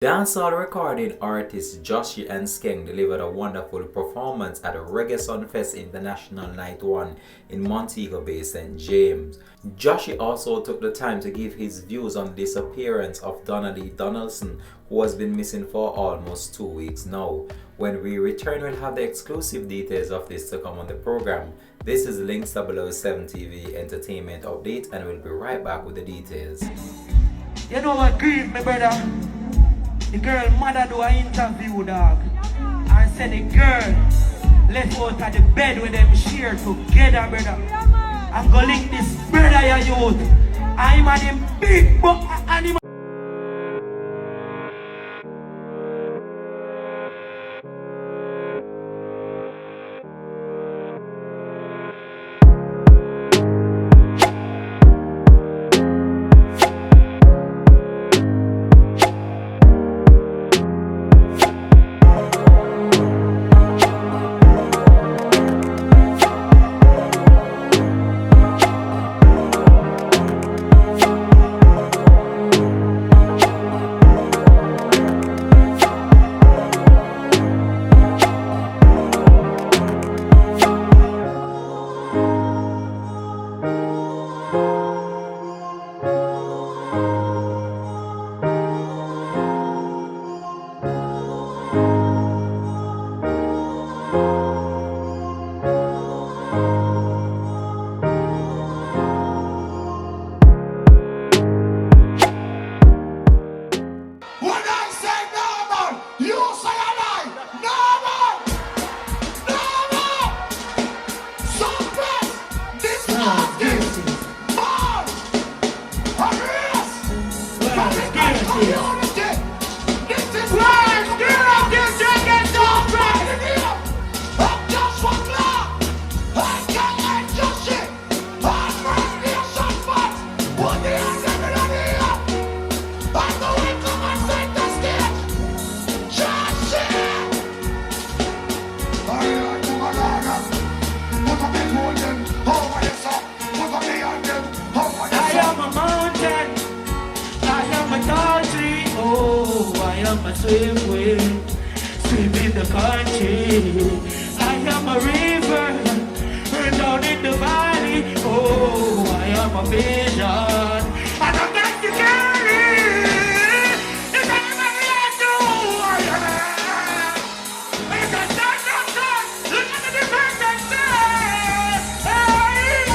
Dancehall recording artists Jashii and Skeng delivered a wonderful performance at the Reggae Sumfest International Night 1 in Montego Bay, St. James. Jashii also took the time to give his views on the disappearance of Donnelly Donaldson, who has been missing for almost 2 weeks now. When we return, we'll have the exclusive details of this to come on the program. This is Links 007 TV Entertainment Update, and we'll be right back with the details. You know what grieve me, brother? The girl mother do an interview, dog, and said the girl left out of the bed with them share together, brother. I'm gonna link this brother, your youth. I'm a them big buck animal. Swim in the country. I am a river, down in the valley. Oh, I am a vision, and I'm got to carry. If anybody else do, I am. It's a sun. Look at the difference and say, hey.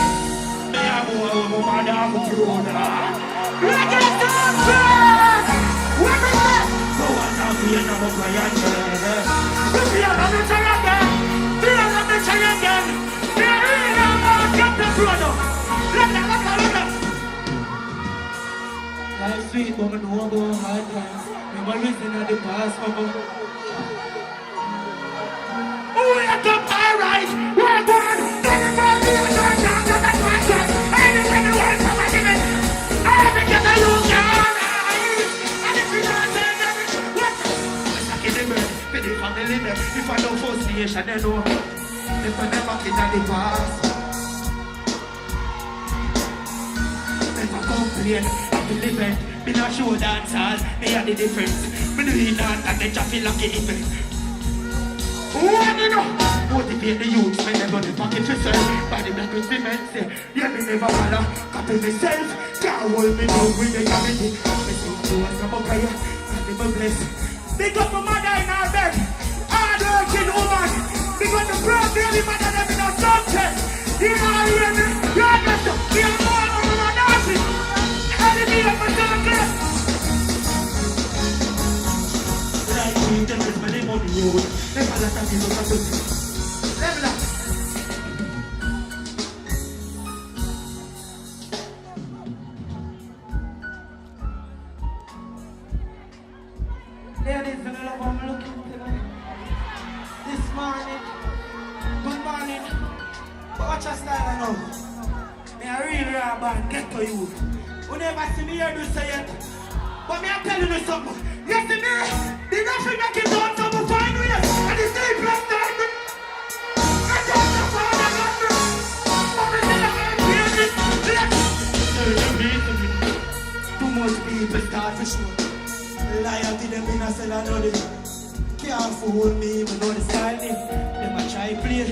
I am a woman, I'm a brother. Look at the sun. We are not a client. We are not a client. We are not a client. We are not a product. Life sweet, but we know about hard times. We were living in the past, mama. We are top alright. We are born. Everybody is on down to the question. Anything you want from a limit. Everything that you can. If I don't force the nation, they know. If I never fit at the past, never complain. I believe it. Me not show dancers. Me are the difference. Me do it and they just feel like it event. What you know? Motivate the youth. Me never the pocket to sell. Body black with cement. Say, yeah, me never follow. Copy myself. Can't hold me down with the committee. Me sing to us from a prayer. And me bless. Big up my mother in our bed. Hard-working woman. Because the proud baby mother them in a something. You know I hear me. You understand? We are more of a Nazi. Enemy of a circle. Like me, them is my name on the road. Never let them give us a good. Level up. Ladies and gentlemen, I'm looking tonight. This morning, good morning. Watch your style now. Me a real raw band, get to you. You never see me here do say it. But me I tell you something. You see me? The nothing make it down to the fine way. And the deep left hand. I don't know how to run me. But me say I'm hearing it. Too much people start to show. Loyalty them in I said I know this. Can't fool me, but know the style. Them a try play.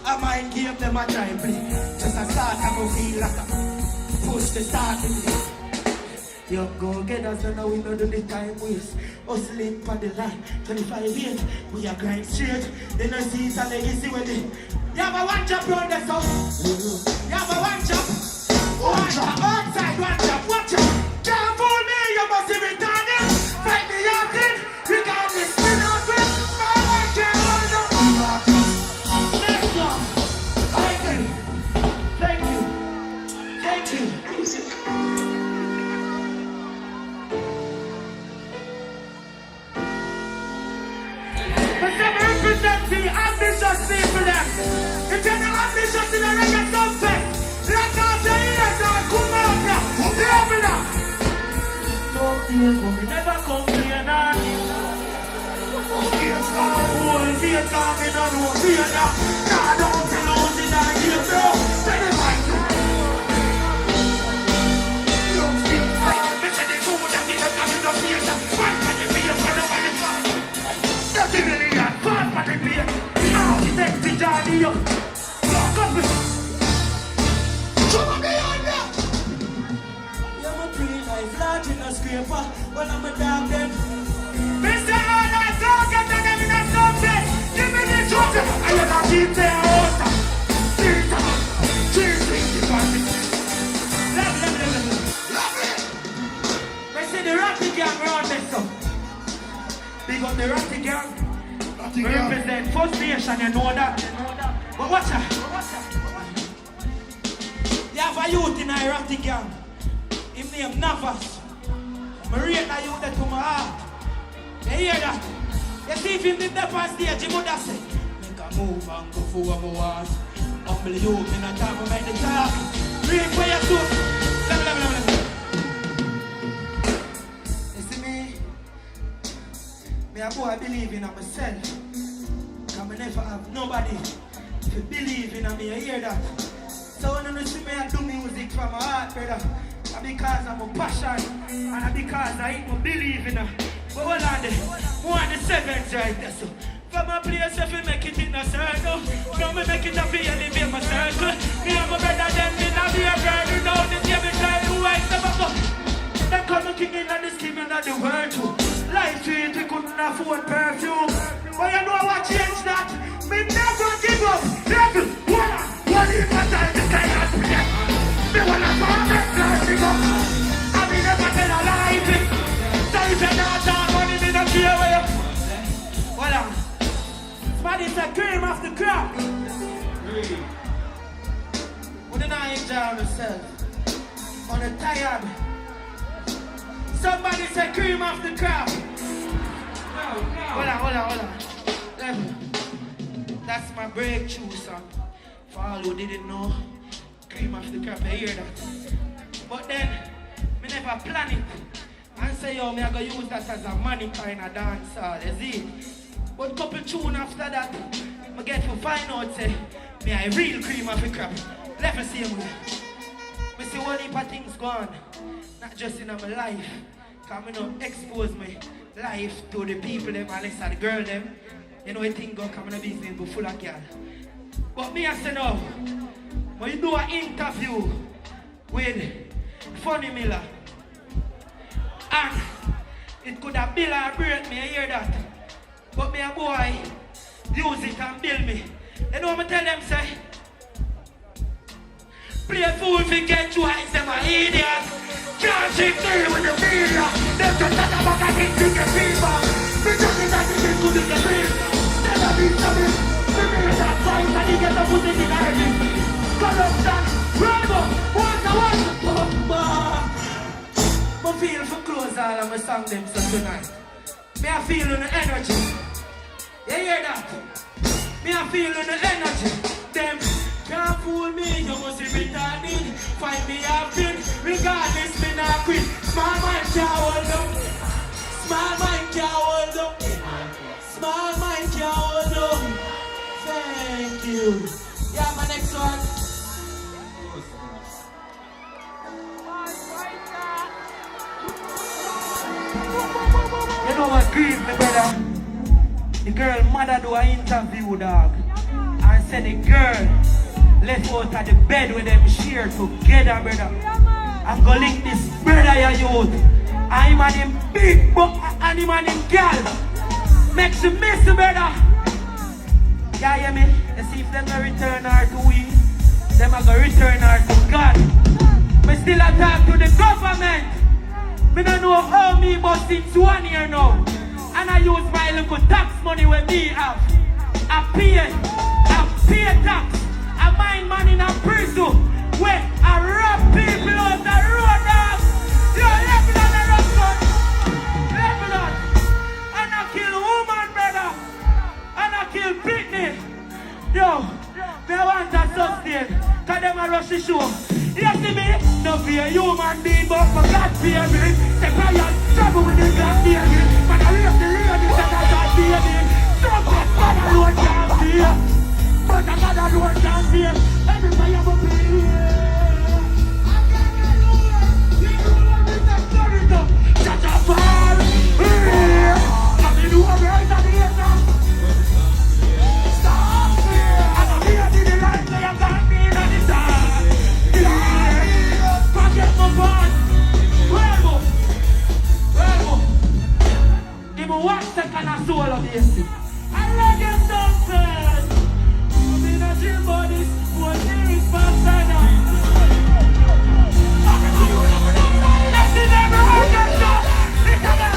A mind game, them a try play. Just a start, I go feel like a push the start in it. Yo, go get us, and now we know do the time waste. Hustling for the line, 25 years, we are grind straight. They don't see it's a legacy with it. You have a one job round the sun. You have a one job. One job, outside, one job, watch it. Can't fool me, you must be retarded. Fight me out in, regardless, spin out with. My one can't hold up. Next one. Thank you. Thank you. But them represent the ambitious people them. If you're not ambitious in a reggae Sumfest, let out the ears and come out now. Come now. Some days when we never complain on. Yes, whole day coming on no fear now. God don't be losing our game, bro. Tell them I do. Don't feel like missing the food and get up in the face. Fight for the beer for the money. That's the million. Fight for the beer. Now the next journey up. Lock up it. Come on, me on now. You're my pre-life, large in a scraper. When I'm a dog then. Mr. Honor, don't get them in a Sumfest. Give me the truth. I am a keep their water. Love it. We see the Ratty gang around this stuff. Big up the Ratty gang. We represent First Nation, you know that. But watch out. You have a youth in a Ratty gang. His name Navas. I rate a youth that to my heart. You hear that? You see if him did that on stage, he would have said, make a move and go for what I want. Humble you, me not time to make the talk. Read for your soul. You see me? Me a boy believe in myself. Because I never have nobody to believe in me. You hear that? So when you see me I do music from my heart, brother, it's because I'm a passion and because I believe in it. But hold on there, more than the seventh right there, so. From a place if you make it in a circle, from me make it a feel in my circle. Me and my brother then me not be a girl without the table child who I never go. They call me king in the scheme of the world too. Life sweet, we couldn't afford perfume. But you know what changed that? Me never give up. Never, what if I die to stay at me? Me wanna find that girl up. I me never tell a lie. So if you're not done, money me not care where you. Hold on. Somebody's a cream of the crop. We do not enjoy ourselves. On a tired. Somebody say cream of the crop. Hold on. Level. That's my breakthrough song. For all who didn't know, cream of the crop, I hear that. But then, me never plan it. And say, yo, me I go use that as a money kind of dance hall, you see? But couple tune after that, I get to find out, say, me a real cream of the crop. Let me see him. I see one heap of things go on, not just in my life. Because I don't expose my life to the people them, unless the girl them. You know, I think God come in a business but full of girl. But me I say no, when you do an interview with Funny Miller, and it could have built or break me, I hear that. But me a boy, use it and build me. You know what I tell them, say? Play a fool if you get you eyes, them a idiot. Can't shake me with the media. Them just talk about a thing to get people. Me just think that it is good in the field. Tell a bit of it. Me make that fight and he get the put it in the head. Corruption, rumble, one. I feel for close all of my song them so tonight. Me I feel on the energy. You hear that? Me I feel on the energy. Them can't fool me, you must be retarded. Find me happy, regardless me not quit. Small mind can't hold up. Small mind can't hold up. Small mind can't hold up. Thank you. Yeah, my next one. know what grieve me, brother? The girl mother do an interview, dog. And said the girl left out of the bed with them share together, brother. I'm gonna link this brother, your youth. I'm on him big buck and him on him girl. Makes you miss the brother. Yeah, hear me? You see if them gonna return her to we, them are gonna return her to God. Me still a talk to the government. Me don't know how me but since 1 year now. And I use my little tax money with me have. I pay tax. I mine money in a prison where I rob people out the road, dog. Yo, Lebanon, I rob son. Lebanon. And I kill woman, brother. And I kill picnic. Yo, me want to sustain. Cause them a rush the show. You see me? No fear human being, but for God fear me. Say I am trouble with the God fear me. But I live the ladies that I God fear me. Don't get God alone can't fear. But I God alone can't fear. Everybody have a fear. I got alone. You know this is story though. Shut up, all. I mean, you are right at the end now. Stop fear. I don't hear the light they have got me in the dark. Even 1 second of soul of the I like it something. I'm in a gym body, one series faster now. Let's see them around that shot. It's a man.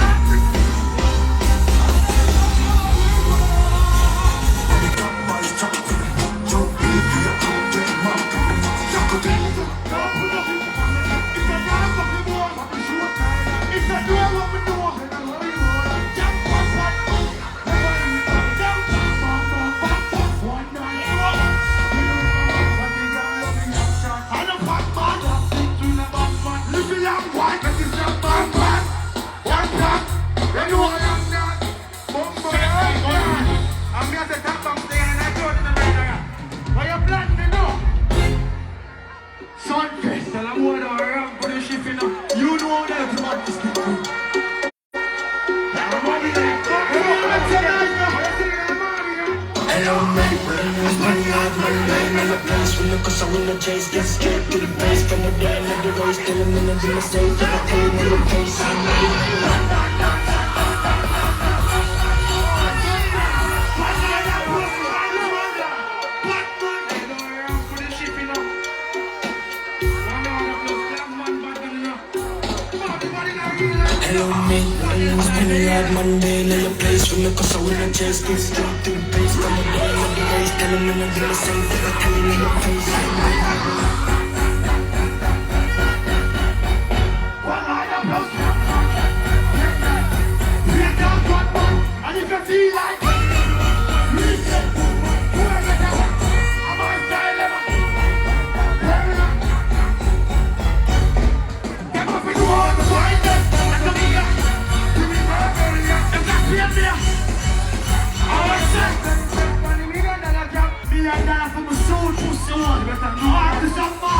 Sumfest, tell them what I am for the ship, you know. You know what everybody is doing. Hello, mate, it's money out, money in the place. From the cause I win the chase, get straight to the base. From the day of the race, till the minute in the safe. Till the pain in the face, hello, mate, it's money out, Monday in the place. From the cause I win the chase, get straight to the base. From the day of the race, till the minute in the safe. Till the pain in the face. And if you feel like listen, whoever that I'm on style ever. Get up with all the brightness. And come here. Give me my area. And that's here there. I said, $1 million job. $1 million for my soul, pussy. Better know how to stop.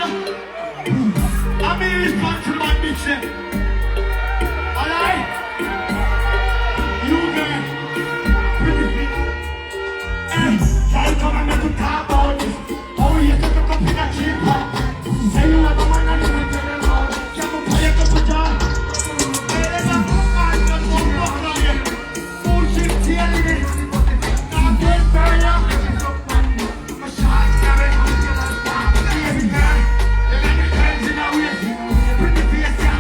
I'm in response to my bitch. Alright? You girl. Hey, try to come and make you talk about this. Oh, you took a cup in a cheap pot. Say you have a man and you will tell them all. Can't go play a couple jobs. Hey, there's a man that's going to fuck on you. Bullshit, telling me. Now get burned up. My shot, damn it. Baby girl, you got the friends in our way. Pretty face, yeah.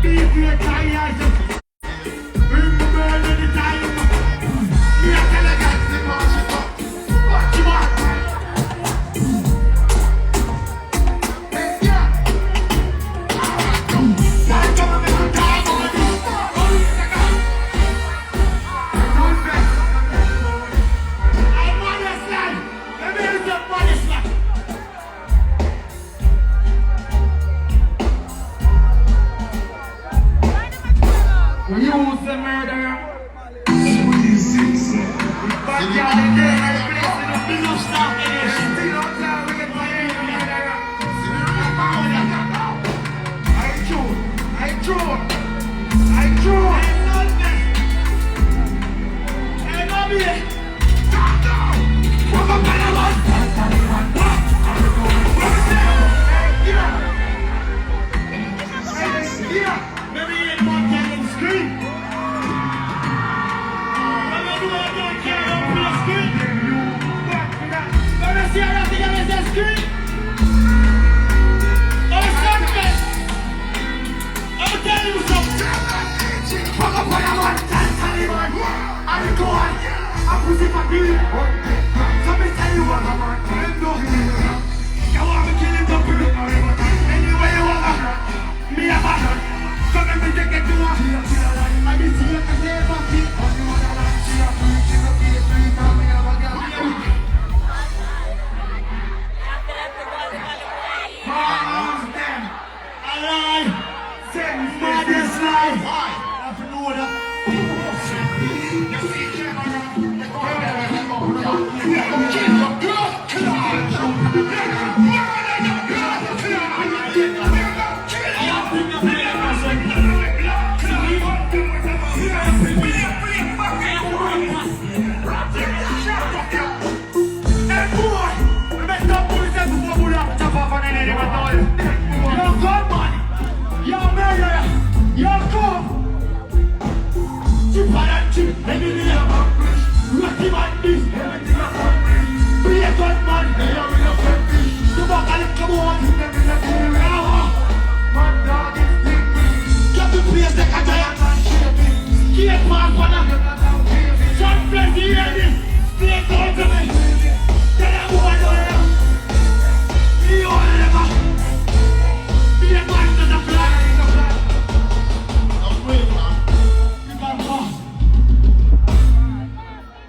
Be your tired. Bring the bird in the time. Me a tell a girl, see what she got. What you want? Yeah. Now come and make you talk about this. I'm honest, lad. Let me hear some honest, lad. You the murderer. But y'all in there, I'm placing a big of stuff in here. Still on time, we get my hair murderer. I drew. Hey, Bobby. Come on, man, yeah. Maybe you ain't want that in screen. Let me do it again, carry on for the screen. Let me see how that thing is the screen. Oh, something. I'll tell you something. Fuck up on your one, Taliban. I'm going. I'm pushing my beat. Let me tell you what I'm on. You want me killing the people? Anyway you want me a man. Come and me take it to her. I be see you can never see. Alright. Madness life. Have to know that.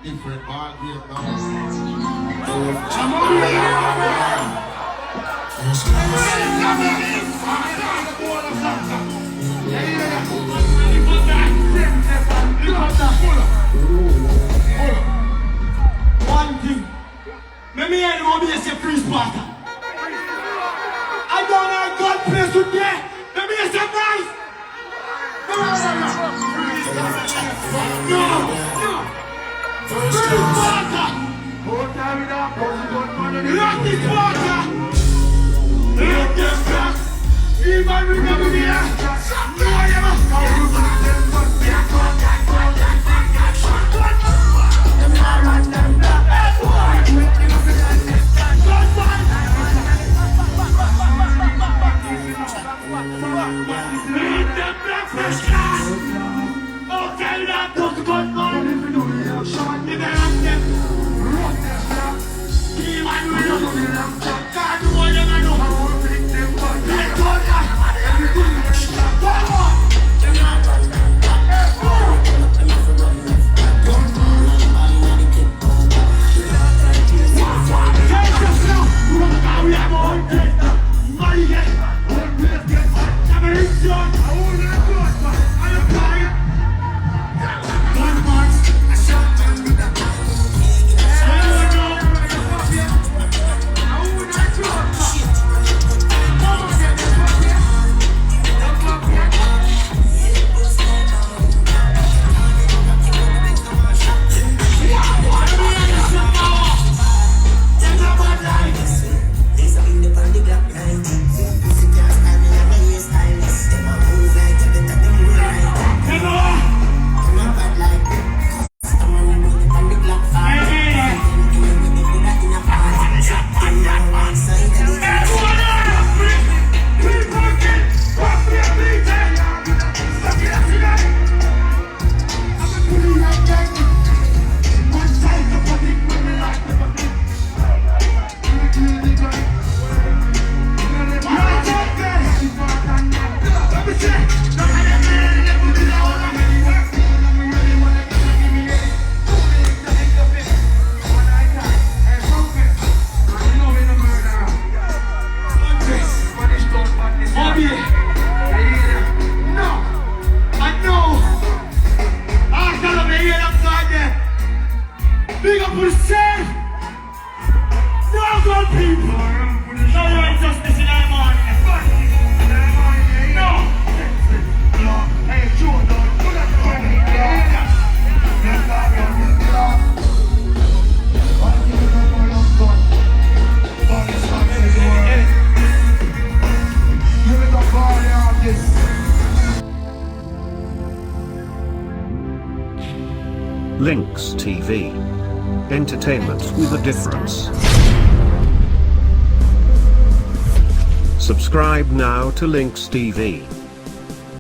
Different ball game now. One thing. Maybe I know be a free spot. I don't know God place today. Maybe it's a nice. No. Free spot. Lock this water. Lock this back. Even we never be here. No, I never. Okay, that does good man. If you do it, show me the anthem. Run them, yeah. Keep on with it. Links TV. Entertainment with a difference. Subscribe now to Links TV.